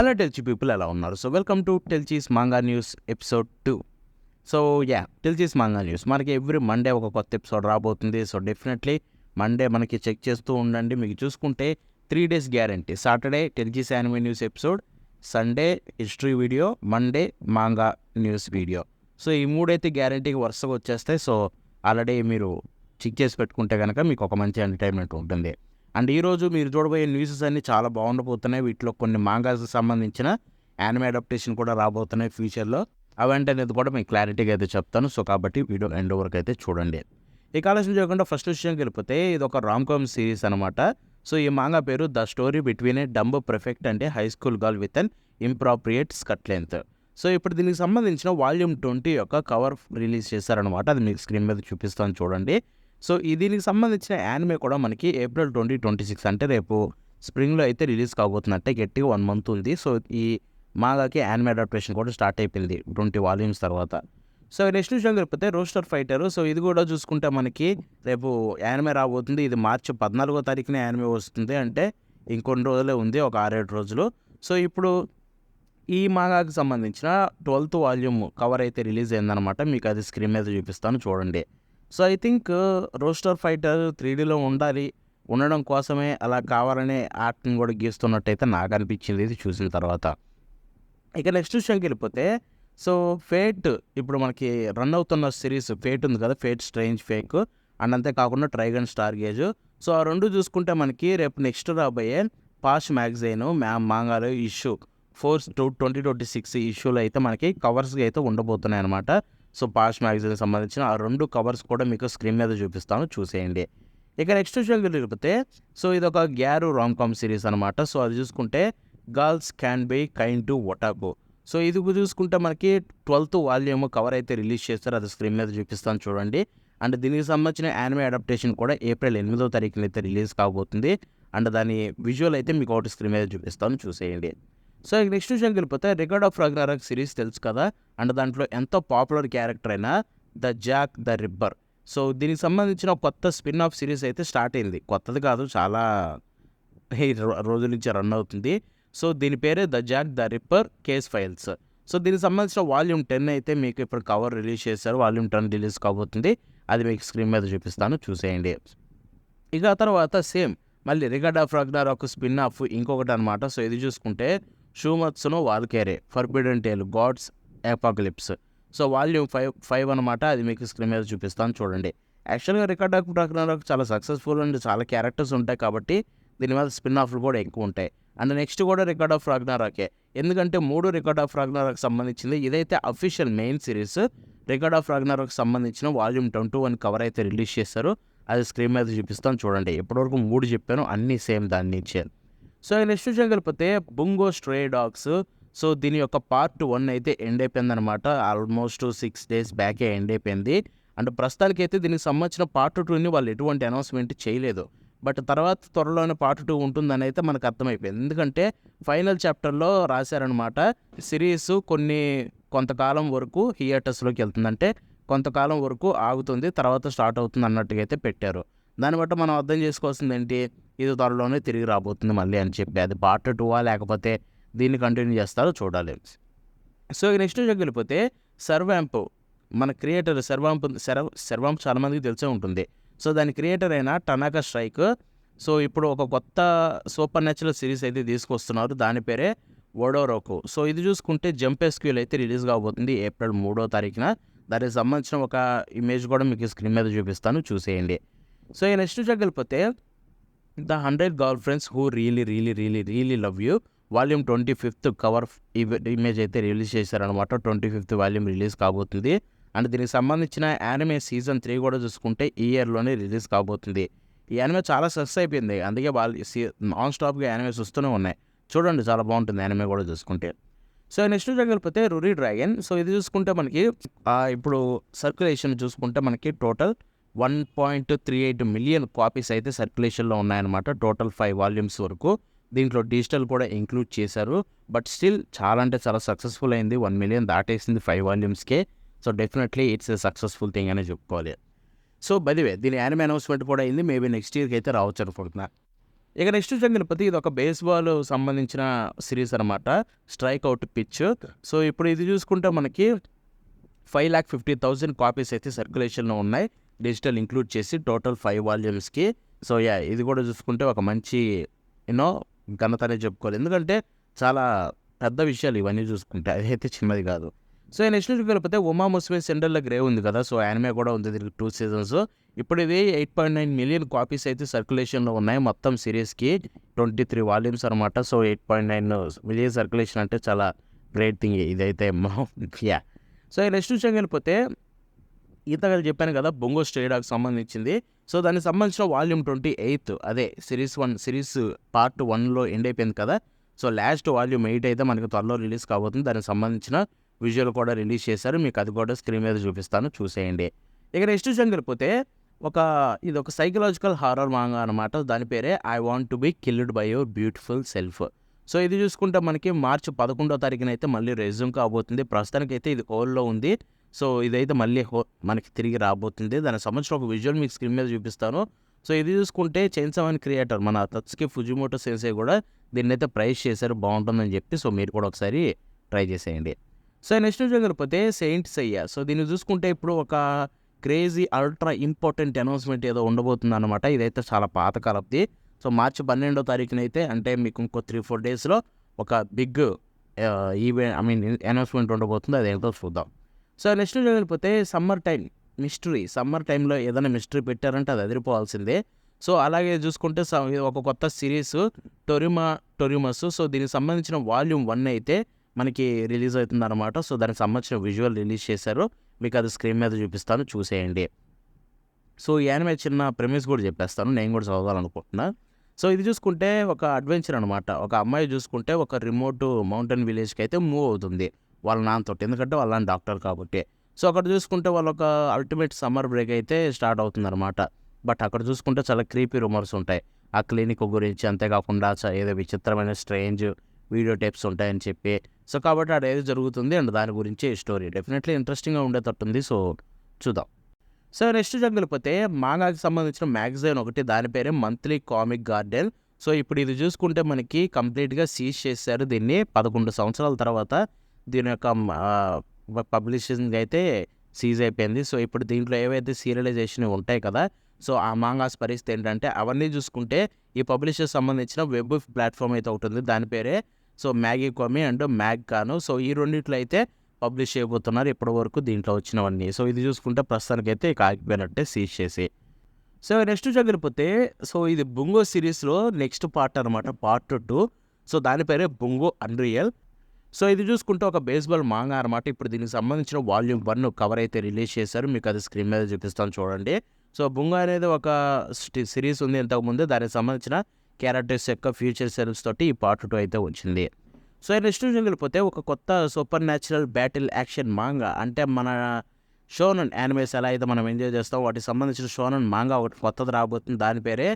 Hello టెల్చి people ఎలా ఉన్నారు? So welcome to టెల్చీస్ మాంగా న్యూస్ ఎపిసోడ్ 2. సో టెల్చీస్ మాంగా న్యూస్ మనకి ఎవ్రీ మండే ఒక కొత్త ఎపిసోడ్ రాబోతుంది. సో డెఫినెట్లీ మండే మనకి చెక్ చేస్తూ ఉండండి. మీకు చూసుకుంటే 3 days గ్యారంటీ. సాటర్డే టెల్చీస్ anime news episode, Sunday history video, Monday manga news video. So ఈ మూడైతే గ్యారంటీకి వరుసగా వచ్చేస్తాయి. సో ఆల్రెడీ మీరు చెక్ చేసి పెట్టుకుంటే కనుక మీకు ఒక మంచి ఎంటర్టైన్మెంట్ ఉంటుంది. అండ్ ఈరోజు మీరు చూడబోయే న్యూసెస్ అన్నీ చాలా బాగుండబోతున్నాయి. వీటిలో కొన్ని మాంగాస్కి సంబంధించిన యానిమే అడాప్టేషన్ కూడా రాబోతున్నాయి ఫ్యూచర్లో. అవేంటనేది కూడా మీకు క్లారిటీగా అయితే చెప్తాను. సో కాబట్టి వీడియో ఎండ్ వరకు అయితే చూడండి. ఈ ఆలస్యం చేయకుండా ఫస్ట్ విషయంకి వెళ్ళిపోతే ఇది ఒక రామ్కామ్ సిరీస్ అనమాట. సో ఈ మాంగా పేరు the story between a dumb prefect and a high school girl with an inappropriate skirt length. So ఇప్పుడు దీనికి సంబంధించిన వాల్యూమ్ 20 యొక్క కవర్ రిలీజ్ చేశారనమాట. అది మీకు స్క్రీన్ మీద చూపిస్తాను చూడండి. సో దీనికి సంబంధించిన యానిమే కూడా మనకి ఏప్రిల్ 2026 అంటే రేపు స్ప్రింగ్లో అయితే రిలీజ్ కాబోతుంది. అంటే గట్టిగా 1 month ఉంది. సో ఈ మాంగాకి యానిమే అడాప్టేషన్ కూడా స్టార్ట్ అయిపోయింది 20 volumes తర్వాత. సో నెక్స్ట్ విషయం కలిపితే రోస్టర్ ఫైటర్. సో ఇది కూడా చూసుకుంటే మనకి రేపు యానిమే రాబోతుంది. ఇది మార్చి 14వ తారీఖున యానిమే వస్తుంది. అంటే ఇంకొన్ని రోజులే ఉంది, ఒక 6-7 రోజులు. సో ఇప్పుడు ఈ మాంగాకి సంబంధించిన 12th volume కవర్ అయితే రిలీజ్ అయిందనమాట. మీకు అది స్క్రీన్ మీద చూపిస్తాను చూడండి. So I think rooster fighter 3Dలో ఉండడం కోసమే అలా కావాలనే ఆర్ట్ని కూడా గీస్తున్నట్టయితే నాకు అనిపించింది ఇది చూసిన తర్వాత. ఇక నెక్స్ట్ విషయంకి వెళ్ళిపోతే సో ఫేట్ ఇప్పుడు మనకి రన్ అవుతున్న సిరీస్ ఫేట్ ఉంది కదా, ఫేట్ స్ట్రేంజ్ ఫేక్ అండ్ అంతేకాకుండా ట్రైగన్ స్టార్ గేజ్. సో ఆ రెండు చూసుకుంటే మనకి రేపు నెక్స్ట్ రాబోయే పాష్ మ్యాగజైన్ మాంగాలో ఇష్యూ 4/2026 ఇష్యూలో అయితే మనకి కవర్స్గా అయితే ఉండబోతున్నాయి అనమాట. సో పాష్ మ్యాగజైన్కి సంబంధించిన ఆ 2 కవర్స్ కూడా మీకు స్క్రీన్ మీద చూపిస్తాను, చూసేయండి. ఇక నెక్స్ట్ విషయం వెళ్ళిపోతే సో ఇది ఒక గ్యారు రామ్కామ్ సిరీస్ అనమాట. సో అది చూసుకుంటే girls can be kind to otaku. So ఇది చూసుకుంటే మనకి 12th volume కవర్ అయితే రిలీజ్ చేస్తారు. అది స్క్రీన్ మీద చూపిస్తాను చూడండి. అండ్ దీనికి సంబంధించిన యానిమే అడాప్టేషన్ కూడా ఏప్రిల్ 8వ తారీఖున అయితే రిలీజ్ కాబోతుంది. అండ్ దాని విజువల్ అయితే మీకు ఒకటి స్క్రీన్ మీద చూపిస్తాను, చూసేయండి. సో ఇక నెక్స్ట్ విషయం వెళ్ళిపోతే రికార్డ్ ఆఫ్ రాగ్నారాక్ సిరీస్ తెలుసు కదా. అండ్ దాంట్లో ఎంతో పాపులర్ క్యారెక్టర్ అయిన ద జాక్ ద రిబ్బర్. సో దీనికి సంబంధించిన కొత్త స్పిన్ ఆఫ్ సిరీస్ అయితే స్టార్ట్ అయింది. కొత్తది కాదు, చాలా రోజుల నుంచి రన్ అవుతుంది. సో దీని పేరే the Jack the ripper case files. So దీనికి సంబంధించిన వాల్యూమ్ 10 అయితే మీకు ఇప్పుడు కవర్ రిలీజ్ చేశారు. వాల్యూమ్ 10 రిలీజ్ కాబోతుంది. అది మీకు స్క్రీన్ మీద చూపిస్తాను, చూసేయండి. ఇక తర్వాత సేమ్ మళ్ళీ రికార్డ్ ఆఫ్ రాగ్నారాక్ స్పిన్ ఆఫ్ ఇంకొకటి అనమాట. సో ఇది చూసుకుంటే షూమత్సునో వాల్కేరే ఫర్బిడెన్ టేల్ గాడ్స్ ఎపాక్లిప్స్. సో వాల్యూమ్ 5 అనమాట. అది మీకు స్క్రీన్ మీద చూపిస్తాను చూడండి. యాక్చువల్గా రికార్డ్ ఆఫ్ రాగ్నారాక్ చాలా సక్సెస్ఫుల్ అండ్ చాలా క్యారెక్టర్స్ ఉంటాయి కాబట్టి దీని మీద స్పిన్ ఆఫ్లు కూడా ఎక్కువ ఉంటాయి. అండ్ నెక్స్ట్ కూడా రికార్డ్ ఆఫ్ రాగ్నారాకే, ఎందుకంటే 3 రికార్డ్ ఆఫ్ రాగ్నారాక్ సంబంధించింది. ఇదైతే official main series. Record of Ragnarok సంబంధించిన వాల్యూమ్ 21 కవర్ అయితే రిలీజ్ చేస్తారు. అది స్క్రీన్ మీద చూపిస్తాను చూడండి. ఇప్పటివరకు 3 చెప్పాను, అన్నీ సేమ్ దాని నుంచే. సో నెక్స్ట్ విషయం కలిపితే బుంగో స్ట్రే డాగ్స్. సో దీని యొక్క పార్ట్ 1 అయితే ఎండ్ అయిపోయింది అనమాట. ఆల్మోస్ట్ 6 days బ్యాకే ఎండ్ అయిపోయింది. అండ్ ప్రస్తుతానికి అయితే దీనికి సంబంధించిన పార్ట్ 2ని వాళ్ళు ఎటువంటి అనౌన్స్మెంట్ చేయలేదు. బట్ తర్వాత త్వరలోనే పార్ట్ 2 ఉంటుందని అయితే మనకు అర్థమైపోయింది. ఎందుకంటే ఫైనల్ చాప్టర్లో రాశారనమాట, సిరీస్ కొంతకాలం వరకు థియేటర్స్లోకి వెళ్తుందంటే కొంతకాలం వరకు ఆగుతుంది, తర్వాత స్టార్ట్ అవుతుంది అన్నట్టుగా అయితే పెట్టారు. దాన్ని బట్టి మనం అర్థం చేసుకోవాల్సింది ఏంటి, ఇది త్వరలోనే తిరిగి రాబోతుంది మళ్ళీ అని చెప్పి. అది పార్ట్ 2 లేకపోతే దీన్ని కంటిన్యూ చేస్తారో చూడాలి. సో నెక్స్ట్ వెళ్ళిపోతే సర్వాంప్, మన క్రియేటర్ సర్వాంప్ చాలా మందికి తెలిసే ఉంటుంది. సో దాని క్రియేటర్ అయిన టనాకా స్ట్రైక్. సో ఇప్పుడు ఒక కొత్త సూపర్ న్యాచురల్ సిరీస్ అయితే తీసుకొస్తున్నారు, దాని పేరే వడోరోకు. సో ఇది చూసుకుంటే జంప్ ఎస్క్యూల్ అయితే రిలీజ్ కాబోతుంది ఏప్రిల్ 3వ తారీఖున. దానికి సంబంధించిన ఒక ఇమేజ్ కూడా మీకు స్క్రీన్ మీద చూపిస్తాను, చూసేయండి. సో ఈ నెక్స్ట్ వెళ్ళిపోతే the 100 girl friends who really love you volume 25th cover image అయితే రిలీజ్ చేశారనమాట. 25th వాల్యూమ్ రిలీజ్ కాబోతుంది. అండ్ దీనికి సంబంధించిన యానిమే సీజన్ 3 కూడా చూసుకుంటే ఈ ఇయర్లోనే రిలీజ్ కాబోతుంది. ఈ యానిమే చాలా సక్సెస్ అయిపోయింది, అందుకే వాళ్ళు నాన్ స్టాప్గా యానిమేస్ వస్తూనే ఉన్నాయి. చూడండి, చాలా బాగుంటుంది యానిమే కూడా చూసుకుంటే. సో నెక్స్ట్ వెళ్ళిపోతే రురీ డ్రాగన్. సో ఇది చూసుకుంటే మనకి ఇప్పుడు సర్క్యులేషన్ చూసుకుంటే మనకి టోటల్ 1.38 million కాపీస్ అయితే సర్క్యులేషన్లో ఉన్నాయన్నమాట. టోటల్ 5 volumes వరకు. దీంట్లో డిజిటల్ కూడా ఇంక్లూడ్ చేశారు. బట్ స్టిల్ చాలా అంటే చాలా సక్సెస్ఫుల్ అయింది. 1 million దాటేసింది 5 volumes-కే. So definitely it's a successful thing అనే చెప్పుకోవాలి. సో బై ది వే దీని యానిమే అనౌన్స్మెంట్ కూడా అయింది. మేబీ నెక్స్ట్ ఇయర్కి అయితే రావచ్చు అనుకుంటున్నా. ఇక నెక్స్ట్ జంగిల్పతి ఇది ఒక బేస్బాల్ సంబంధించిన సిరీస్ అనమాట, స్ట్రైక్ అవుట్ పిచ్. సో ఇప్పుడు ఇది చూసుకుంటే మనకి 5,50,000 కాపీస్ అయితే సర్క్యులేషన్లో ఉన్నాయి, డిజిటల్ ఇంక్లూడ్ చేసి టోటల్ 5 వాల్యూమ్స్కి. సో ఇది కూడా చూసుకుంటే ఒక మంచి యూనో ఘనత అనేది చెప్పుకోవాలి, ఎందుకంటే చాలా పెద్ద విషయాలు ఇవన్నీ చూసుకుంటే, అదైతే చిన్నది కాదు. సో నెక్స్ట్ చూసుకెళ్ళిపోతే ఉమా ముస్మే సెండర్ల గ్రే ఉంది కదా, సో యానిమే కూడా ఉంది దీనికి 2 సీజన్స్. ఇప్పుడు ఇది 8.9 మిలియన్ కాపీస్ అయితే సర్క్యులేషన్లో ఉన్నాయి మొత్తం సిరీస్కి, 23 వాల్యూమ్స్ అనమాట. సో 8.9 మిలియన్ సర్క్యులేషన్ అంటే చాలా గ్రేట్ థింగ్ ఇదైతే. యా. సో నెక్స్ట్ విషయం వెళ్ళిపోతే ఇంతగా చెప్పాను కదా బొంగో స్ట్రేడాకి సంబంధించింది. సో దానికి సంబంధించిన వాల్యూమ్ 28 అదే సిరీస్ పార్ట్ 1లో ఎండ్ అయిపోయింది కదా. సో లాస్ట్ వాల్యూమ్ 8 అయితే మనకి త్వరలో రిలీజ్ కాబోతుంది, దానికి సంబంధించిన విజువల్ కూడా రిలీజ్ చేశారు, మీకు అది కూడా స్క్రీన్ మీద చూపిస్తాను, చూసేయండి. ఇక నెక్స్ట్ విషయం వెళ్ళిపోతే ఇది ఒక సైకలాజికల్ హారర్ మాంగా అనమాట, దాని పేరే I want to be killed by your beautiful self. So ఇది చూసుకుంటే మనకి మార్చి 11వ తారీఖున అయితే మళ్ళీ రెజ్యూమ్ కాబోతుంది. ప్రస్తుతానికైతే ఇది హోల్లో ఉంది, సో ఇదైతే మళ్ళీ మనకి తిరిగి రాబోతుంది. దానికి సంబంధించిన ఒక విజువల్ మీకు స్క్రీన్ మీద చూపిస్తాను. సో ఇది చూసుకుంటే చైన్సా మ్యాన్ క్రియేటర్ మన తత్సుకి ఫుజిమోటో సెన్సే కూడా దీన్ని అయితే ప్రైస్ చేశారు, బాగుంటుందని చెప్పి. సో మీరు కూడా ఒకసారి ట్రై చేసేయండి. సో నెక్స్ట్ వెళ్ళిపోతే సెయింట్ సెయ్యా. సో దీన్ని చూసుకుంటే ఇప్పుడు ఒక క్రేజీ అల్ట్రా ఇంపార్టెంట్ అనౌన్స్మెంట్ ఏదో ఉండబోతుంది అనమాట, ఇదైతే చాలా పాతకాలది. సో మార్చి 12వ తారీఖున అయితే, అంటే మీకు ఇంకో 3-4 డేస్లో ఒక బిగ్ ఈవెంట్ అనౌన్స్మెంట్ ఉండబోతుంది, అదేంటో చూద్దాం. సో నెక్స్ట్ వెళ్ళిపోతే సమ్మర్ టైంలో ఏదైనా మిస్టరీ పెట్టారంటే అది అదిరిపోవాల్సిందే. సో అలాగే చూసుకుంటే ఒక కొత్త సిరీస్ టొరిమస్. సో దీనికి సంబంధించిన వాల్యూమ్ 1 అయితే మనకి రిలీజ్ అవుతుంది అనమాట. సో దానికి సంబంధించిన విజువల్ రిలీజ్ చేశారు, మీకు అది స్క్రీన్ మీద చూపిస్తాను, చూసేయండి. సో ఈ యానిమే చిన్న ప్రెమిస్ కూడా చెప్పేస్తాను, నేను కూడా చదవాలనుకుంటున్నా. సో ఇది చూసుకుంటే ఒక అడ్వెంచర్ అనమాట, ఒక అమ్మాయి చూసుకుంటే ఒక రిమోట్ మౌంటైన్ విలేజ్కి అయితే మూవ్ అవుతుంది వాళ్ళ నాన్నతో, ఎందుకంటే వాళ్ళ నాన్న డాక్టర్ కాబట్టి. సో అక్కడ చూసుకుంటే వాళ్ళ ఒక అల్టిమేట్ సమ్మర్ బ్రేక్ అయితే స్టార్ట్ అవుతుంది అనమాట. బట్ అక్కడ చూసుకుంటే చాలా క్రీపీ రూమర్స్ ఉంటాయి ఆ క్లినిక్ గురించి, అంతేకాకుండా ఏదో విచిత్రమైన స్ట్రేంజ్ వీడియో టేప్స్ ఉంటాయని చెప్పి. సో కాబట్టి అక్కడ ఏది జరుగుతుంది అండ్ దాని గురించి స్టోరీ డెఫినెట్లీ ఇంట్రెస్టింగ్గా ఉండేటట్టుంది. సో చూద్దాం. సో నెక్స్ట్ వెళ్ళిపోతే మాంగాకి సంబంధించిన మ్యాగజైన్ ఒకటి, దాని పేరే మంత్లీ కామిక్ గార్డెన్. సో ఇప్పుడు ఇది చూసుకుంటే మనకి కంప్లీట్గా సీజ్ చేశారు దీన్ని 11 సంవత్సరాల తర్వాత. దీని యొక్క పబ్లిషింగ్ అయితే సీజ్ అయిపోయింది. సో ఇప్పుడు దీంట్లో ఏవైతే సీరియలైజేషన్ ఉంటాయి కదా, సో ఆ మాంగాస్ పరిస్థితి ఏంటంటే అవన్నీ చూసుకుంటే ఈ పబ్లిషర్ సంబంధించిన వెబ్ ప్లాట్ఫామ్ అయితే ఒకటి ఉంది, దాని పేరే సో మ్యాగీ కామీ అండ్ మ్యాగ్ కాను. సో ఈ రెండిట్లో అయితే పబ్లిష్ చేయబోతున్నారు ఇప్పటి వరకు దీంట్లో వచ్చినవన్నీ. సో ఇది చూసుకుంటే ప్రస్తుతానికైతే ఇక ఆగిపోయినట్టే సీజ్ చేసి. సో నెక్స్ట్ వెళ్ళిపోతే సో ఇది బుంగో సిరీస్లో నెక్స్ట్ పార్ట్ అనమాట, పార్ట్ 2. సో దాని పేరే బుంగో అన్రియల్. సో ఇది చూసుకుంటే ఒక బేస్బాల్ మాంగా అనమాట. ఇప్పుడు దీనికి సంబంధించిన వాల్యూమ్ 1 కవర్ అయితే రిలీజ్ చేశారు, మీకు అది స్క్రీన్ మీద చూపిస్తాను చూడండి. సో బుంగో అనేది ఒక సిరీస్ ఉంది ఇంతకుముందు, దానికి సంబంధించిన క్యారెక్టర్స్ యొక్క ఫ్యూచర్ సెల్స్ తోటి ఈ పార్ట్ 2 అయితే వచ్చింది. సో నెక్స్ట్ వెళ్ళిపోతే ఒక కొత్త super natural battle action manga, అంటే మన షోనన్ యానిమేస్ ఎలా అయితే మనం ఎంజాయ్ చేస్తాం వాటికి సంబంధించిన షోనన్ మాంగా ఒకటి కొత్తది రాబోతుంది, దాని పేరే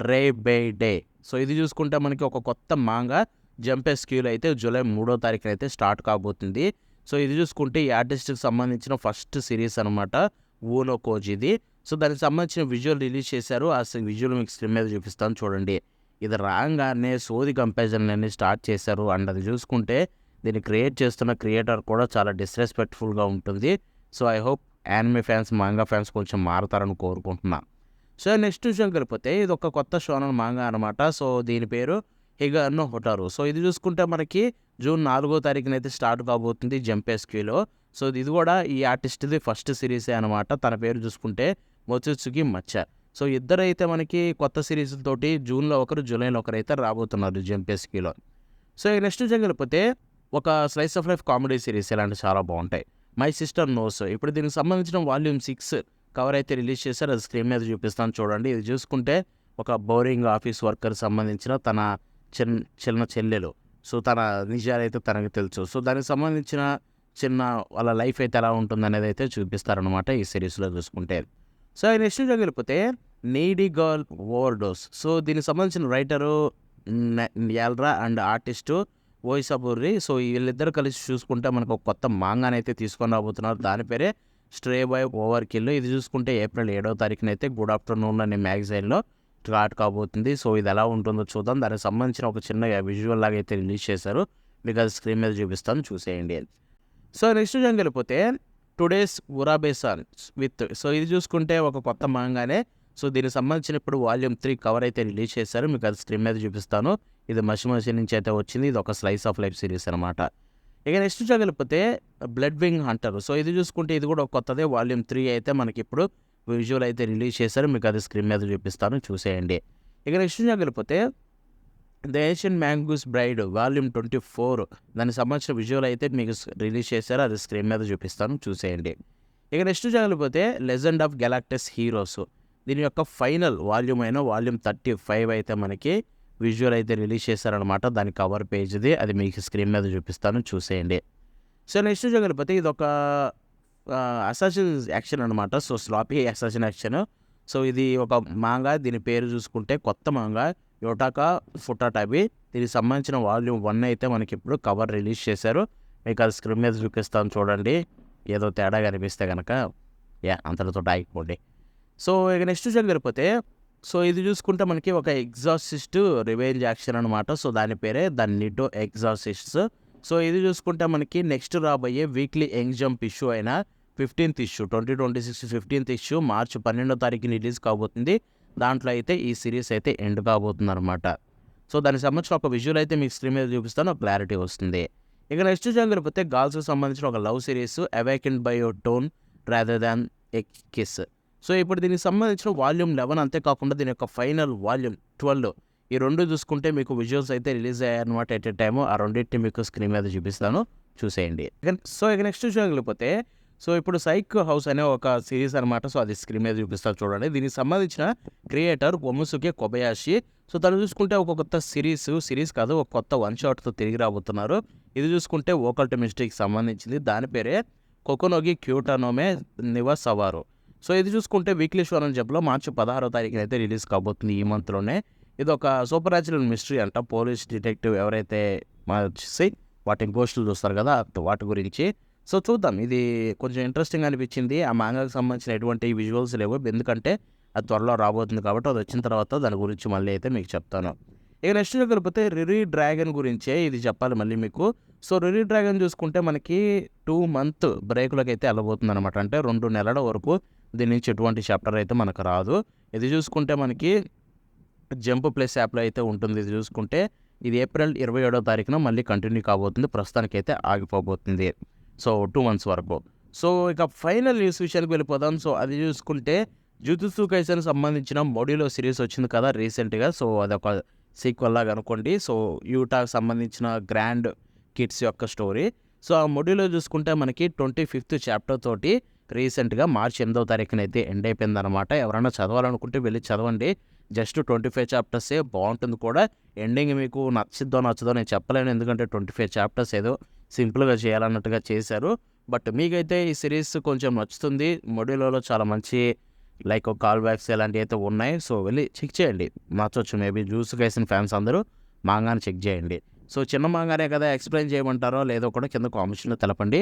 రే బే డే. సో ఇది చూసుకుంటే మనకి ఒక కొత్త మాంగా జంపెస్క్యూలో అయితే జూలై 3వ తారీఖున అయితే స్టార్ట్ కాబోతుంది. సో ఇది చూసుకుంటే ఈ ఆర్టిస్ట్కి సంబంధించిన ఫస్ట్ సిరీస్ అనమాట, ఊనో కోజిది. సో దానికి సంబంధించిన విజువల్ రిలీజ్ చేశారు, ఆ విజువల్ మీకు స్క్రీన్ మీద చూపిస్తాను చూడండి. ఇది రాగానే సోది కంపారిజన్లన్నీ స్టార్ట్ చేశారు, అండ్ అది చూసుకుంటే దీన్ని క్రియేట్ చేస్తున్న క్రియేటర్ కూడా చాలా డిస్రెస్పెక్ట్ఫుల్గా ఉంటుంది. So I hope anime fans manga fans కొంచెం మారుతారని కోరుకుంటున్నా. సో నెక్స్ట్ విషయం కలిపితే ఇది ఒక కొత్త షోనన్ మాంగా అనమాట. సో దీని పేరు హిగానో హొటారు. సో ఇది చూసుకుంటే మనకి జూన్ 4వ తారీఖున అయితే స్టార్ట్ కాబోతుంది జంపెస్క్యూలో. సో ఇది కూడా ఈ ఆర్టిస్ట్ది ఫస్ట్ సిరీసే అనమాట, తన పేరు చూసుకుంటే మొచుత్సుకి మచ్చ. సో ఇద్దరైతే మనకి కొత్త సిరీస్ తోటి జూన్లో ఒకరు జూలైలో ఒకరు అయితే రాబోతున్నారు జంపెస్క్యూలో. సో ఈ నెక్స్ట్ వెళ్ళిపోతే ఒక slice of life comedy series ఇలాంటి చాలా బాగుంటాయి, మై సిస్టర్ నోస్. ఇప్పుడు దీనికి సంబంధించిన వాల్యూమ్ 6 కవర్ అయితే రిలీజ్ చేశారు, అది స్క్రీన్ మీద చూపిస్తాను చూడండి. ఇది చూసుకుంటే ఒక బోరింగ్ ఆఫీస్ వర్కర్ సంబంధించిన తన చిన్న చెల్లెలు, సో తన నిజాలైతే తనకు తెలుసు. సో దానికి సంబంధించిన చిన్న వాళ్ళ లైఫ్ అయితే ఎలా ఉంటుంది అనేది అయితే చూపిస్తారనమాట ఈ సిరీస్లో చూసుకుంటే. సో నెక్స్ట్ వెళ్ళిపోతే నీడీ గర్ల్ ఓవర్డోస్. సో దీనికి సంబంధించిన రైటరు యాల్రా అండ్ ఆర్టిస్టు ఓయిసాబుర్రి. సో వీళ్ళిద్దరు కలిసి చూసుకుంటే మనకు ఒక కొత్త మాంగాని అయితే తీసుకొని రాబోతున్నారు, దాని పేరే స్ట్రే బై ఓవర్ కిల్. ఇది చూసుకుంటే ఏప్రిల్ 7వ తారీఖున అయితే గుడ్ ఆఫ్టర్నూన్ అనే మ్యాగజైన్లో స్టార్ట్ కాబోతుంది. సో ఇది ఎలా ఉంటుందో చూద్దాం. దానికి సంబంధించిన ఒక చిన్న విజువల్ లాగా అయితే రిలీజ్ చేశారు. మీకు అది స్క్రీన్ మీద చూపిస్తాను, చూసేయండి. సో నెక్స్ట్ విషయానికి వెళ్ళిపోతే టుడేస్ ఉరాబేసాన్ విత్, సో ఇది చూసుకుంటే ఒక కొత్త మాంగానే. సో దీనికి సంబంధించిన ఇప్పుడు వాల్యూమ్ 3 కవర్ అయితే రిలీజ్ చేశారు. మీకు అది స్క్రీన్ మీద చూపిస్తాను. ఇది మసి నుంచి అయితే వచ్చింది. ఇది ఒక స్లైస్ ఆఫ్ లైఫ్ సిరీస్ అనమాట. ఇక నెక్స్ట్ విషయానికి వెళ్ళిపోతే బ్లడ్ వింగ్ హంటర్. సో ఇది చూసుకుంటే ఇది కూడా ఒక కొత్తదే. వాల్యూమ్ 3 అయితే మనకి ఇప్పుడు విజువల్ అయితే రిలీజ్ చేశారు. మీకు అది స్క్రీన్ మీద చూపిస్తాను, చూసేయండి. ఇక నెక్స్ట్ విషయానికి వెళ్ళిపోతే ద ఏషియన్ మ్యాంగూస్ బ్రైడ్ వాల్యూమ్ 24 దానికి సంబంధించిన విజువల్ అయితే మీకు రిలీజ్ చేశారు. అది స్క్రీన్ మీద చూపిస్తాను, చూసేయండి. ఇక నెక్స్ట్ వెళ్ళిపోతే లెజెండ్ ఆఫ్ గెలాక్టస్ హీరోస్, దీని యొక్క ఫైనల్ వాల్యూమ్ అయిన వాల్యూమ్ 35 అయితే మనకి విజువల్ అయితే రిలీజ్ చేశారనమాట. దాని కవర్ పేజ్ది, అది మీకు స్క్రీన్ మీద చూపిస్తాను, చూసేయండి. సో నెక్స్ట్ వెళ్ళిపోతే ఇది ఒక అసాసిన్ యాక్షన్ అనమాట. So sloppy assassin action. So ఇది ఒక మాంగా, దీని పేరు చూసుకుంటే కొత్త మాంగా యోటాకా ఫుటాటాబి. దీనికి సంబంధించిన వాల్యూమ్ 1 అయితే మనకి ఇప్పుడు కవర్ రిలీజ్ చేశారు. మీకు అది స్క్రీన్ మీద చూపిస్తాను, చూడండి. ఏదో తేడా కనిపిస్తే కనుక అంతటితో ఆగిపోండి. సో ఇక నెక్స్ట్ వెళ్ళిపోతే సో ఇది చూసుకుంటే మనకి ఒక ఎగ్జార్సిస్ట్ రివెంజ్ యాక్షన్ అనమాట. సో దాని పేరే ద నిటో ఎగ్జార్సిస్ట్స్. సో ఇది చూసుకుంటే మనకి నెక్స్ట్ రాబోయే వీక్లీ యంగ్ జంప్ ఇష్యూ అయిన 15th ఇష్యూ 2026 15th ఇష్యూ మార్చి 12వ తారీఖున రిలీజ్ కాబోతుంది. దాంట్లో అయితే ఈ సిరీస్ అయితే ఎండ్ కాబోతుంది అనమాట. సో దానికి సంబంధించిన ఒక విజువల్ అయితే మీకు స్క్రీన్ మీద చూపిస్తాను, క్లారిటీ వస్తుంది. ఇక నెక్స్ట్ వెళ్ళిపోతే గర్ల్స్కి సంబంధించిన ఒక love series awakened by your tone rather than a kiss. So ఇప్పుడు దీనికి సంబంధించిన వాల్యూమ్ 11 అంతేకాకుండా దీని యొక్క ఫైనల్ వాల్యూమ్ 12 ఈ రెండు చూసుకుంటే మీకు విజువల్స్ అయితే రిలీజ్ అయ్యాయన్నమాట. ఎట్ ఎ టైము ఆ రెండింటిని మీకు స్క్రీన్ మీద చూపిస్తాను, చూసేయండి. సో ఇక నెక్స్ట్ వెళ్ళిపోతే సో ఇప్పుడు సైక్ హౌస్ అనే ఒక సిరీస్ అనమాట. సో అది స్క్రీన్ మీద చూపిస్తారు, చూడండి. దీనికి సంబంధించిన క్రియేటర్ ఒముసుకే కొబయాషి. సో తను చూసుకుంటే ఒక కొత్త సిరీస్ కాదు, ఒక కొత్త వన్ షాట్తో తిరిగి రాబోతున్నారు. ఇది చూసుకుంటే ఓకల్ట్ మిస్టేక్కి సంబంధించింది. దాని పేరే కొకొనోగి క్యూటానోమే నివా సవారు. సో ఇది చూసుకుంటే వీక్లీ షో అని చెప్పలో మార్చి 16వ తారీఖున అయితే రిలీజ్ కాబోతుంది, ఈ మంత్లోనే. ఇది ఒక సూపర్ న్యాచురల్ మిస్టరీ అంట. పోలీస్ డిటెక్టివ్ ఎవరైతే వచ్చేసి వాటి గోస్టులు చూస్తారు కదా, వాటి గురించి. సో చూద్దాం, ఇది కొంచెం ఇంట్రెస్టింగ్ అనిపించింది. ఆ మాంగాకి సంబంధించిన ఎటువంటి విజువల్స్ లేవు, ఎందుకంటే అది త్వరలో రాబోతుంది కాబట్టి అది వచ్చిన తర్వాత దాని గురించి మళ్ళీ అయితే మీకు చెప్తాను. ఇక నెక్స్ట్ వెళ్ళిపోతే రిరీ డ్రాగన్ గురించే ఇది చెప్పాలి మళ్ళీ మీకు. సో రిరీ డ్రాగన్ చూసుకుంటే మనకి 2 month బ్రేక్లోకి అయితే వెళ్ళబోతుంది అనమాట. అంటే 2 నెలల వరకు దీని నుంచి ఎటువంటి చాప్టర్ అయితే మనకు రాదు. ఇది చూసుకుంటే మనకి జంప్ ప్లస్ యాప్లో అయితే ఉంటుంది. ఇది చూసుకుంటే ఇది ఏప్రిల్ 27వ తారీఖున మళ్ళీ కంటిన్యూ కాబోతుంది. ప్రస్తుతానికైతే ఆగిపోబోతుంది. సో 2 months వరకు. సో ఇక ఫైనల్ న్యూస్ విషయానికి వెళ్ళిపోదాం. సో అది చూసుకుంటే జుజుత్సు కైసెన్ సంబంధించిన మోడ్యూలో సిరీస్ వచ్చింది కదా రీసెంట్గా. సో అదొక సీక్వెల్ లాగా అనుకోండి. సో యూటాకి సంబంధించిన గ్రాండ్ కిడ్స్ యొక్క స్టోరీ. సో ఆ మోడ్యూలో చూసుకుంటే మనకి 25th చాప్టర్ తోటి రీసెంట్గా మార్చి 8వ తారీఖున అయితే ఎండ్ అయిపోయిందనమాట. ఎవరైనా చదవాలనుకుంటే వెళ్ళి చదవండి. జస్ట్ 25 చాప్టర్సే, బాగుంటుంది కూడా. ఎండింగ్ మీకు నచ్చిద్దో నచ్చదో నేను చెప్పలేను, ఎందుకంటే 25 చాప్టర్స్ ఏదో సింపుల్గా చేయాలన్నట్టుగా చేశారు. బట్ మీకైతే ఈ సిరీస్ కొంచెం నచ్చుతుంది. మోడ్యూల్లో చాలా మంచి లైక్ కాల్ బ్యాక్స్ ఇలాంటివి అయితే ఉన్నాయి. సో వెళ్ళి చెక్ చేయండి, నచ్చవచ్చు. మేబీ జూస్ కైసెన్ ఫ్యాన్స్ అందరూ మాంగాని చెక్ చేయండి. సో చిన్న మాంగానే కదా, ఎక్స్ప్లెయిన్ చేయమంటారో లేదో కూడా కింద కామెంట్స్లో తెలపండి.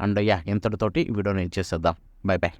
అండ్ ఇంతటితోటి ఈ వీడియోని ఇచ్చేసేద్దాం. By by.